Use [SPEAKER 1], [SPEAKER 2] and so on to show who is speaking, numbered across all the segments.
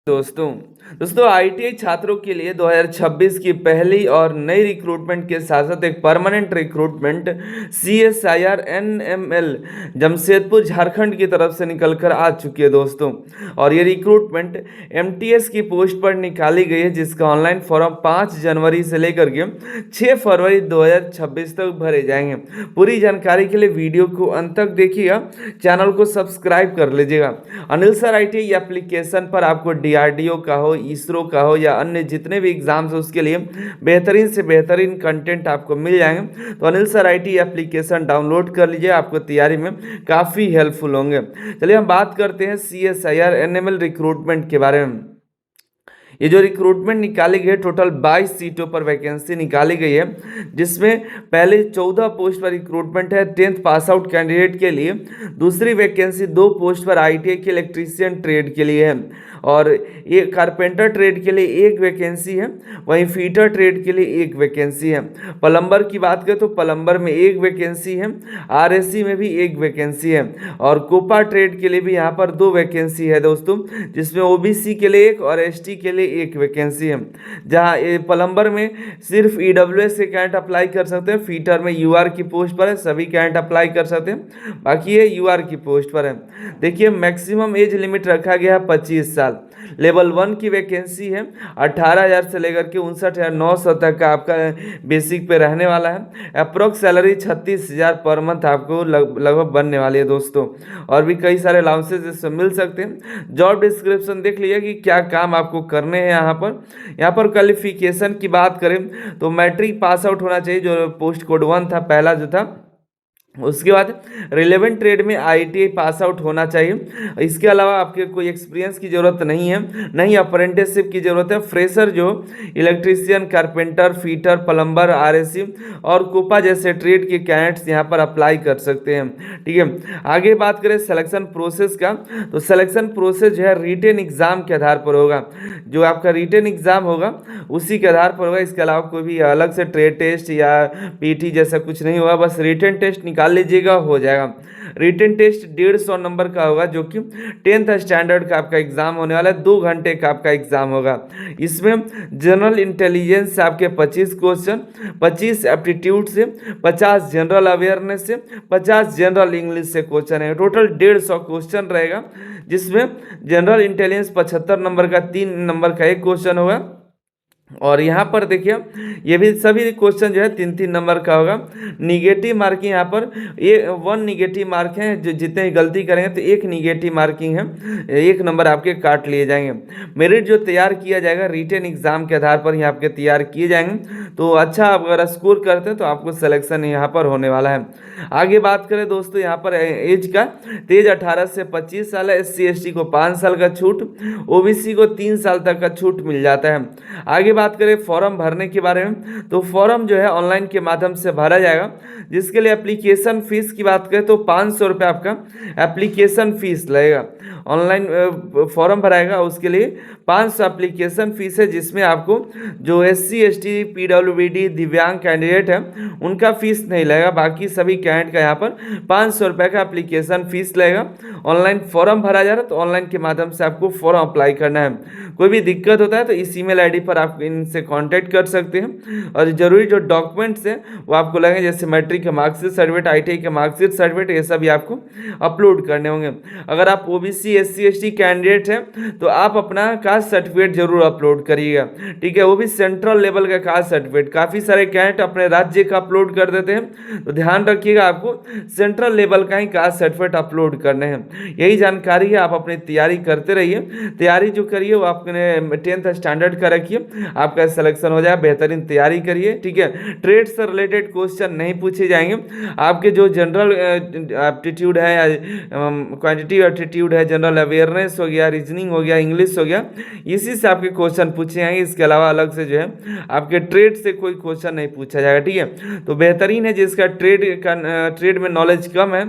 [SPEAKER 1] दोस्तों दोस्तों आईटीआई छात्रों के लिए 2026 की पहली और नई रिक्रूटमेंट के साथ साथ एक permanent recruitment CSIR NML Jamshedpur Jharkhand की तरफ से निकल कर आ चुकी है दोस्तों। और ये रिक्रूटमेंट एमटीएस की पोस्ट पर निकाली गई है, जिसका ऑनलाइन फॉर्म 5 जनवरी से लेकर के 6 फरवरी 2026 तक भरे जाएंगे। पूरी जानकारी के लिए वीडियो को अंत तक देखिएगा, चैनल को सब्सक्राइब कर लीजिएगा। अनिल सर आईटीआई एप्लीकेशन पर आपको डीआरडीओ का हो, इसरो का हो या अन्य जितने भी एग्जाम्स हो उसके लिए बेहतरीन से बेहतरीन कंटेंट आपको मिल जाएंगे। तो Anil sir IT application download कर लीजिए, आपको तैयारी में काफ़ी हेल्पफुल होंगे। चलिए हम बात करते हैं सीएसआईआर एनएमएल रिक्रूटमेंट के बारे में। ये जो रिक्रूटमेंट निकाली गई है, टोटल 22 सीटों पर वैकेंसी निकाली गई है, जिसमें पहले 14 पोस्ट पर रिक्रूटमेंट है 10th पास आउट कैंडिडेट के लिए। दूसरी वैकेंसी 2 पोस्ट पर आईटीआई के इलेक्ट्रीशियन ट्रेड के लिए है, और ये कारपेंटर ट्रेड के लिए 1 वैकेंसी है, वहीं फीटर ट्रेड के लिए 1 वैकेंसी है। प्लम्बर की बात करें तो प्लम्बर में 1 वैकेंसी है, आरएससी में भी 1 वैकेंसी है, और कोपा ट्रेड के लिए भी यहाँ पर 2 वैकेंसी है दोस्तों, जिसमें ओबीसी के लिए 1 और एसटी के लिए 1 वैकेंसी है। जहाँ प्लम्बर में सिर्फ ईडब्ल्यूएस के कैंडिडेट अप्लाई कर सकते हैं, फीटर में यूआर की पोस्ट पर है, सभी कैंडिडेट अप्लाई कर सकते हैं, बाकी ये यूआर की पोस्ट पर है। देखिए मैक्सिमम एज लिमिट रखा गया है 25 साल। लेवल 1 की वैकेंसी है 18,000 से लेकर के 59,900 तक का आपका बेसिक पे रहने वाला है। अप्रोक्स सैलरी 36,000 पर मंथ आपको लगभग बनने वाली है दोस्तों, और भी कई सारे अलाउंसेस इससे मिल सकते हैं। जॉब डिस्क्रिप्शन देख लीजिए कि क्या काम आपको करने हैं। यहाँ पर क्वालिफिकेशन की बात करें तो मैट्रिक पास आउट होना चाहिए, जो पोस्ट कोड 1 था पहला जो था। उसके बाद रिलेवेंट ट्रेड में आईटीआई पास आउट होना चाहिए। इसके अलावा आपके कोई एक्सपीरियंस की ज़रूरत नहीं है, नहीं अप्रेंटिसशिप की ज़रूरत है। फ्रेशर जो electrician, carpenter, fitter, plumber, RSC और कोपा जैसे ट्रेड के कैंडिडेट्स यहाँ पर अप्लाई कर सकते हैं। ठीक है, आगे बात करें सिलेक्शन प्रोसेस का, तो सिलेक्शन प्रोसेस जो है रिटेन एग्ज़ाम के आधार पर होगा। जो आपका रिटेन एग्ज़ाम होगा उसी के आधार पर होगा। इसके अलावा कोई भी अलग से ट्रेड टेस्ट या पीटी जैसा कुछ नहीं होगा, बस रिटेन टेस्ट निकाल लीजिएगा, हो जाएगा। रिटेन टेस्ट 150 नंबर का होगा, जो कि 10th स्टैंडर्ड का आपका एग्जाम होने वाला है। 2 घंटे का आपका एग्जाम होगा। इसमें जनरल इंटेलिजेंस से आपके 25 क्वेश्चन, 25 एप्टीट्यूड से, 50 जनरल अवेयरनेस से, 50 जनरल इंग्लिश से क्वेश्चन है। टोटल 150 क्वेश्चन रहेगा, जिसमें जनरल इंटेलिजेंस 75 नंबर का 3 नंबर का एक क्वेश्चन होगा। और यहाँ पर देखिए ये भी सभी क्वेश्चन जो है 3-3 नंबर का होगा। निगेटिव मार्किंग यहाँ पर 1 निगेटिव मार्क है, जो जितने गलती करेंगे तो 1 निगेटिव मार्किंग है, 1 नंबर आपके काट लिए जाएंगे। मेरिट जो तैयार किया जाएगा रिटेन एग्जाम के आधार पर ही आपके तैयार किए जाएंगे। तो अच्छा आप अगर स्कोर करते हैं तो आपको सिलेक्शन यहाँ पर होने वाला है। आगे बात करें दोस्तों यहाँ पर एज का, तेज 18 से 25 साल है। SC/ST को 5 साल का छूट, ओबीसी को 3 साल तक का छूट मिल जाता है। आगे बात करें फॉर्म भरने के बारे में, तो फॉर्म जो है ऑनलाइन के माध्यम से भरा जाएगा, जिसके लिए एप्लीकेशन फीस की बात करें तो 500 रुपये आपका एप्लीकेशन फीस लगेगा। ऑनलाइन फॉर्म भराएगा उसके लिए 500 एप्लीकेशन फीस है, जिसमें आपको जो SC/ST, PWD दिव्यांग कैंडिडेट है उनका फीस नहीं लगेगा। बाकी सभी कैंडिडेट का यहाँ पर 500 रुपये का एप्लीकेशन फीस लगेगा। ऑनलाइन फॉर्म भरा जा रहा है, तो ऑनलाइन के माध्यम से आपको फॉर्म अप्लाई करना है। कोई भी दिक्कत होता है तो इस ईमेल आईडी पर आप इनसे कांटेक्ट कर सकते हैं। और जरूरी जो डॉक्यूमेंट्स हैं वो आपको लगेंगे, जैसे मैट्रिक का मार्कशीट सर्टिफिकेट, आईटीआई का मार्कशीट सर्टिफिकेट, ये सब भी आपको अपलोड करने होंगे। अगर आप ओबीसी, SC/ST कैंडिडेट हैं तो आप अपना कास्ट सर्टिफिकेट जरूर अपलोड करिएगा। ठीक है, वो भी सेंट्रल लेवल का कास्ट सर्टिफिकेट। काफ़ी सारे कैंडिडेट अपने राज्य का अपलोड कर देते हैं, तो ध्यान रखिएगा आपको सेंट्रल लेवल का ही कास्ट सर्टिफिकेट अपलोड करने हैं। यही जानकारी है, आप अपनी तैयारी करते रहिए। तैयारी जो करिए वो आपने 10th स्टैंडर्ड का रखिए, आपका सिलेक्शन हो जाए। बेहतरीन तैयारी करिए। ठीक है, ट्रेड से रिलेटेड क्वेश्चन नहीं पूछे जाएंगे। आपके जो जनरल एप्टीट्यूड है या क्वांटिटेटिव एप्टीट्यूड है, जनरल अवेयरनेस हो गया, रीजनिंग हो गया, इंग्लिश हो गया, इसी से आपके क्वेश्चन पूछे जाएंगे। इसके अलावा अलग से जो है आपके ट्रेड से कोई क्वेश्चन नहीं पूछा जाएगा। ठीक है, तो बेहतरीन है जिसका ट्रेड में नॉलेज कम है,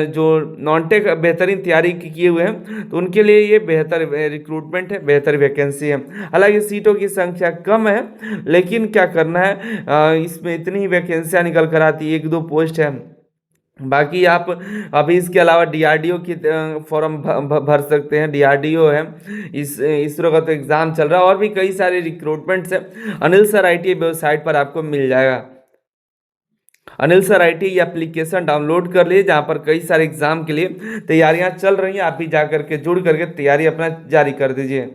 [SPEAKER 1] जो नॉन टेक बेहतरीन तैयारी किए हुए हैं, तो उनके लिए ये बेहतर रिक्रूटमेंट है, बेहतर वैकेंसी है। हालांकि सीटों की संख्या कम है, लेकिन क्या करना है, इसमें इतनी ही वैकेंसियाँ निकल कर आती है, 1-2 पोस्ट है बाकी आप अभी इसके अलावा डीआरडीओ की फॉर्म भर सकते हैं। डीआरडीओ है, इस इसरो का तो एग्ज़ाम चल रहा है, और भी कई सारे रिक्रूटमेंट्स हैं। अनिल सर आईटी वेबसाइट पर आपको मिल जाएगा। अनिल सर आईटी ये एप्लीकेशन डाउनलोड कर लिए, जहाँ पर कई सारे एग्जाम के लिए तैयारियां चल रही हैं। आप भी जा करके जुड़ करके तैयारी अपना जारी कर दीजिए।